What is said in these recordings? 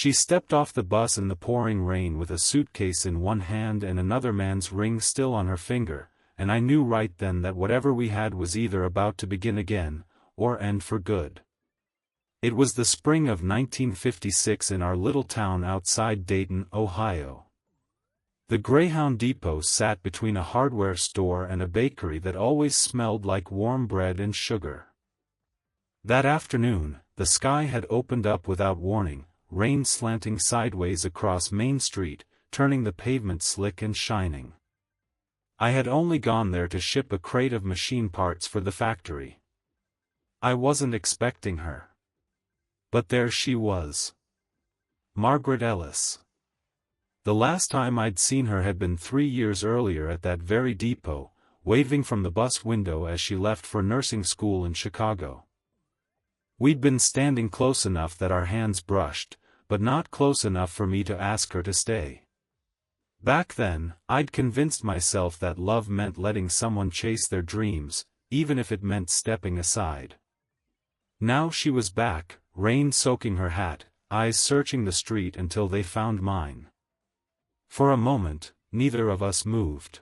She stepped off the bus in the pouring rain with a suitcase in one hand and another man's ring still on her finger, and I knew right then that whatever we had was either about to begin again, or end for good. It was the spring of 1956 in our little town outside Dayton, Ohio. The Greyhound Depot sat between a hardware store and a bakery that always smelled like warm bread and sugar. That afternoon, the sky had opened up without warning, rain slanting sideways across Main Street, turning the pavement slick and shining. I had only gone there to ship a crate of machine parts for the factory. I wasn't expecting her. But there she was. Margaret Ellis. The last time I'd seen her had been 3 years earlier at that very depot, waving from the bus window as she left for nursing school in Chicago. We'd been standing close enough that our hands brushed, but not close enough for me to ask her to stay. Back then, I'd convinced myself that love meant letting someone chase their dreams, even if it meant stepping aside. Now she was back, rain soaking her hat, eyes searching the street until they found mine. For a moment, neither of us moved.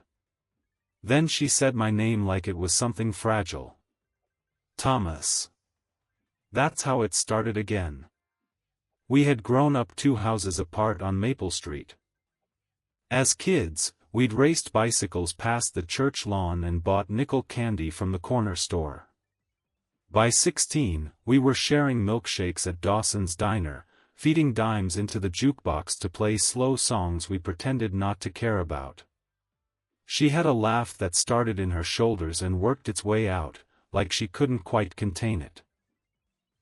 Then she said my name like it was something fragile. Thomas. That's how it started again. We had grown up 2 houses apart on Maple Street. As kids, we'd raced bicycles past the church lawn and bought nickel candy from the corner store. By 16, we were sharing milkshakes at Dawson's Diner, feeding dimes into the jukebox to play slow songs we pretended not to care about. She had a laugh that started in her shoulders and worked its way out, like she couldn't quite contain it.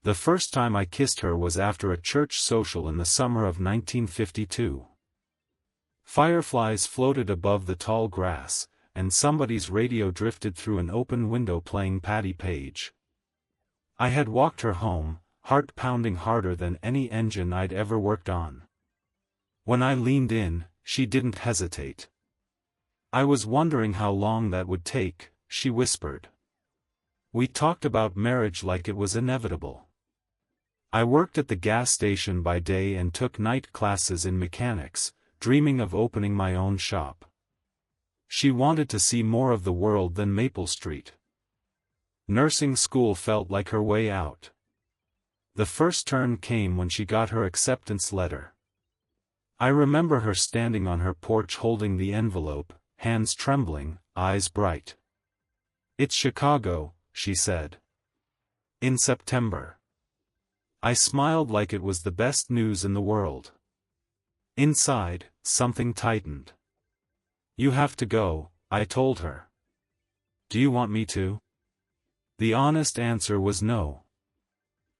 The first time I kissed her was after a church social in the summer of 1952. Fireflies floated above the tall grass, and somebody's radio drifted through an open window playing Patti Page. I had walked her home, heart pounding harder than any engine I'd ever worked on. When I leaned in, she didn't hesitate. I was wondering how long that would take, she whispered. We talked about marriage like it was inevitable. I worked at the gas station by day and took night classes in mechanics, dreaming of opening my own shop. She wanted to see more of the world than Maple Street. Nursing school felt like her way out. The first turn came when she got her acceptance letter. I remember her standing on her porch holding the envelope, hands trembling, eyes bright. "It's Chicago," she said. "In September." I smiled like it was the best news in the world. Inside, something tightened. "You have to go," I told her. "Do you want me to?" The honest answer was no.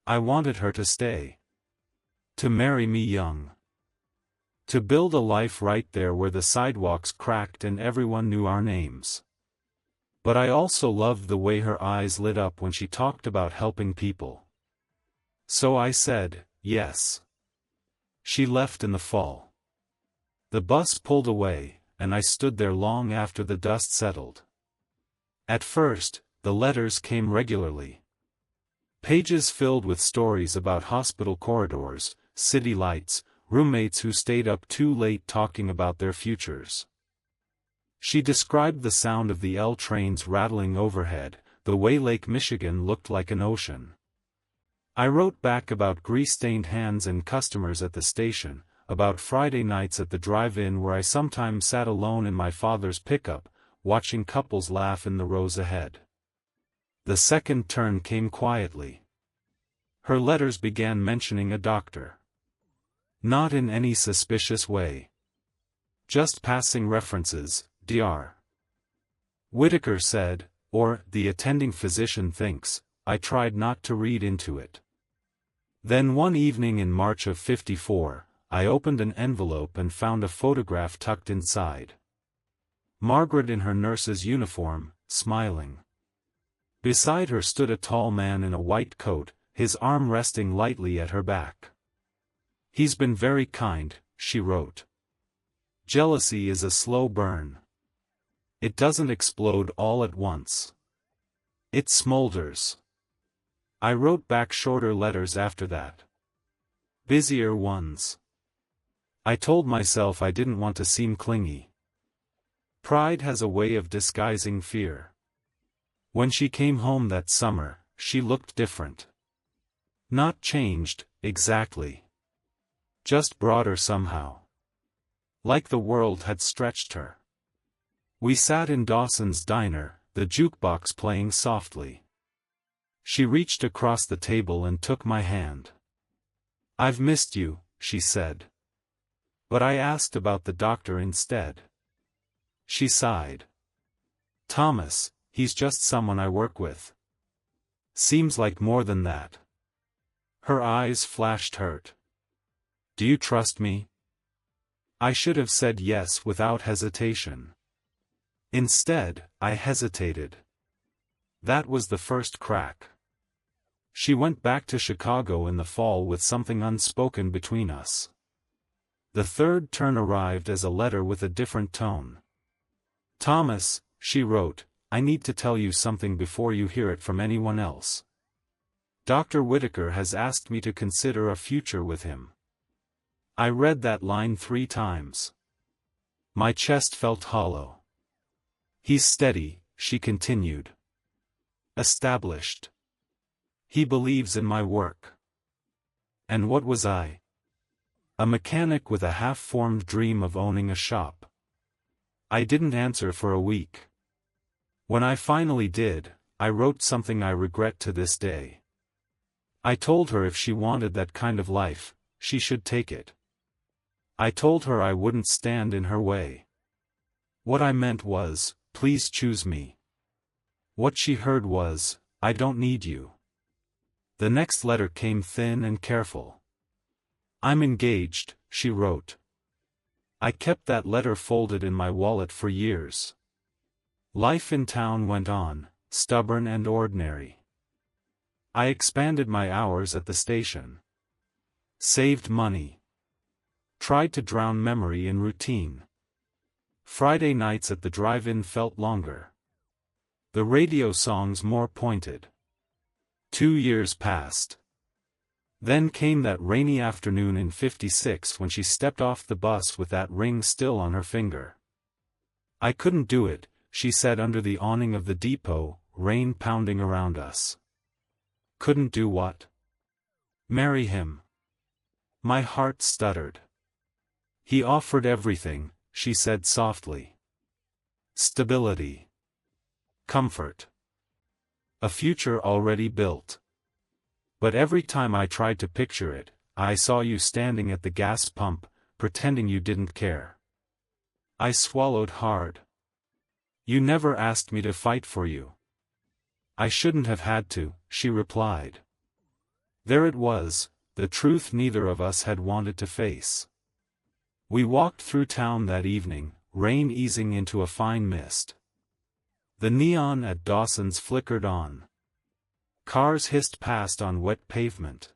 I wanted her to stay. To marry me young. To build a life right there where the sidewalks cracked and everyone knew our names. But I also loved the way her eyes lit up when she talked about helping people. So I said, yes. She left in the fall. The bus pulled away, and I stood there long after the dust settled. At first, the letters came regularly. Pages filled with stories about hospital corridors, city lights, roommates who stayed up too late talking about their futures. She described the sound of the L trains rattling overhead, the way Lake Michigan looked like an ocean. I wrote back about grease-stained hands and customers at the station, about Friday nights at the drive-in where I sometimes sat alone in my father's pickup, watching couples laugh in the rows ahead. The second turn came quietly. Her letters began mentioning a doctor. Not in any suspicious way. Just passing references, Dr. Whitaker said, or the attending physician thinks. I tried not to read into it. Then one evening in March of '54, I opened an envelope and found a photograph tucked inside. Margaret in her nurse's uniform, smiling. Beside her stood a tall man in a white coat, his arm resting lightly at her back. "He's been very kind," she wrote. "Jealousy is a slow burn. It doesn't explode all at once. It smolders." I wrote back shorter letters after that. Busier ones. I told myself I didn't want to seem clingy. Pride has a way of disguising fear. When she came home that summer, she looked different. Not changed, exactly. Just broader somehow. Like the world had stretched her. We sat in Dawson's diner, the jukebox playing softly. She reached across the table and took my hand. "I've missed you," she said. "But I asked about the doctor instead." She sighed. "Thomas, he's just someone I work with. Seems like more than that." Her eyes flashed hurt. "Do you trust me?" I should have said yes without hesitation. Instead, I hesitated. That was the first crack. She went back to Chicago in the fall with something unspoken between us. The third turn arrived as a letter with a different tone. "Thomas," she wrote, "I need to tell you something before you hear it from anyone else. Dr. Whitaker has asked me to consider a future with him." I read that line 3 times. My chest felt hollow. "He's steady," she continued. "Established. He believes in my work." And what was I? A mechanic with a half-formed dream of owning a shop. I didn't answer for a week. When I finally did, I wrote something I regret to this day. I told her if she wanted that kind of life, she should take it. I told her I wouldn't stand in her way. What I meant was, please choose me. What she heard was, I don't need you. The next letter came thin and careful. "I'm engaged," she wrote. I kept that letter folded in my wallet for years. Life in town went on, stubborn and ordinary. I expanded my hours at the station. Saved money. Tried to drown memory in routine. Friday nights at the drive-in felt longer. The radio songs more pointed. 2 years passed. Then came that rainy afternoon in '56 when she stepped off the bus with that ring still on her finger. "I couldn't do it," she said under the awning of the depot, rain pounding around us. "Couldn't do what?" "Marry him." My heart stuttered. "He offered everything," she said softly. "Stability. Comfort. A future already built. But every time I tried to picture it, I saw you standing at the gas pump, pretending you didn't care." I swallowed hard. "You never asked me to fight for you." "I shouldn't have had to," she replied. There it was, the truth neither of us had wanted to face. We walked through town that evening, rain easing into a fine mist. The neon at Dawson's flickered on. Cars hissed past on wet pavement.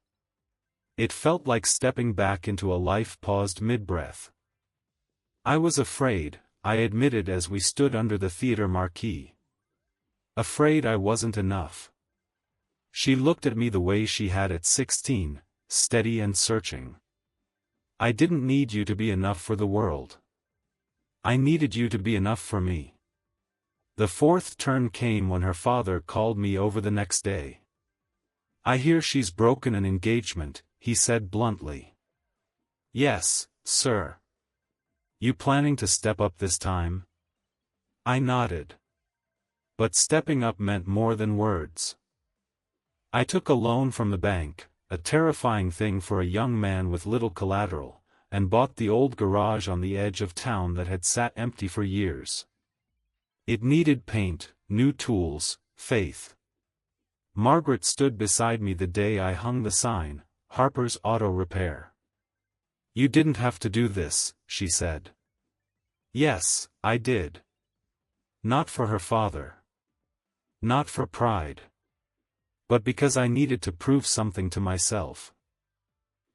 It felt like stepping back into a life paused mid-breath. I was afraid, I admitted as we stood under the theater marquee. Afraid I wasn't enough. She looked at me the way she had at 16, steady and searching. "I didn't need you to be enough for the world. I needed you to be enough for me." The fourth turn came when her father called me over the next day. "I hear she's broken an engagement," he said bluntly. "Yes, sir." "You planning to step up this time?" I nodded. But stepping up meant more than words. I took a loan from the bank, a terrifying thing for a young man with little collateral, and bought the old garage on the edge of town that had sat empty for years. It needed paint, new tools, faith. Margaret stood beside me the day I hung the sign, "Harper's Auto Repair." "You didn't have to do this," she said. Yes, I did. Not for her father. Not for pride. But because I needed to prove something to myself.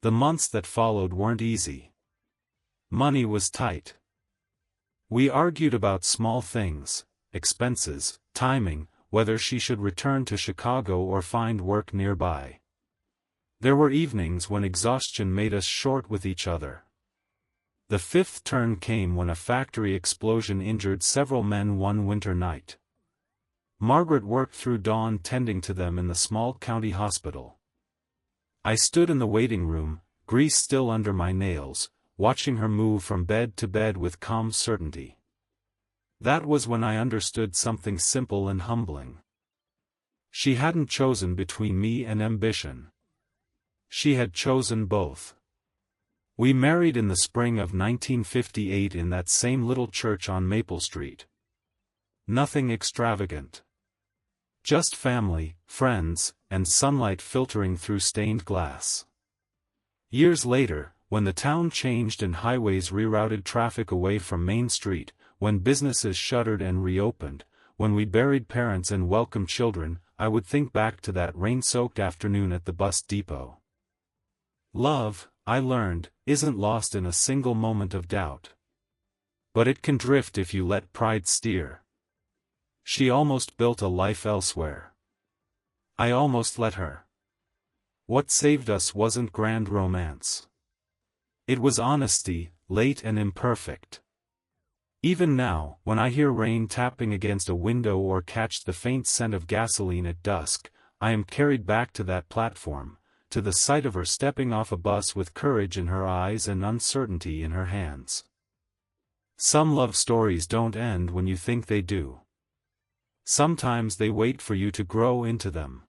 The months that followed weren't easy. Money was tight. We argued about small things, expenses, timing, whether she should return to Chicago or find work nearby. There were evenings when exhaustion made us short with each other. The fifth turn came when a factory explosion injured several men one winter night. Margaret worked through dawn tending to them in the small county hospital. I stood in the waiting room, grease still under my nails, watching her move from bed to bed with calm certainty. That was when I understood something simple and humbling. She hadn't chosen between me and ambition. She had chosen both. We married in the spring of 1958 in that same little church on Maple Street. Nothing extravagant. Just family, friends, and sunlight filtering through stained glass. Years later, when the town changed and highways rerouted traffic away from Main Street, when businesses shuttered and reopened, when we buried parents and welcomed children, I would think back to that rain-soaked afternoon at the bus depot. Love, I learned, isn't lost in a single moment of doubt. But it can drift if you let pride steer. She almost built a life elsewhere. I almost let her. What saved us wasn't grand romance. It was honesty, late and imperfect. Even now, when I hear rain tapping against a window or catch the faint scent of gasoline at dusk, I am carried back to that platform, to the sight of her stepping off a bus with courage in her eyes and uncertainty in her hands. Some love stories don't end when you think they do. Sometimes they wait for you to grow into them.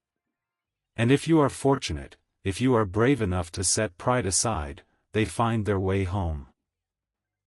And if you are fortunate, if you are brave enough to set pride aside, they find their way home.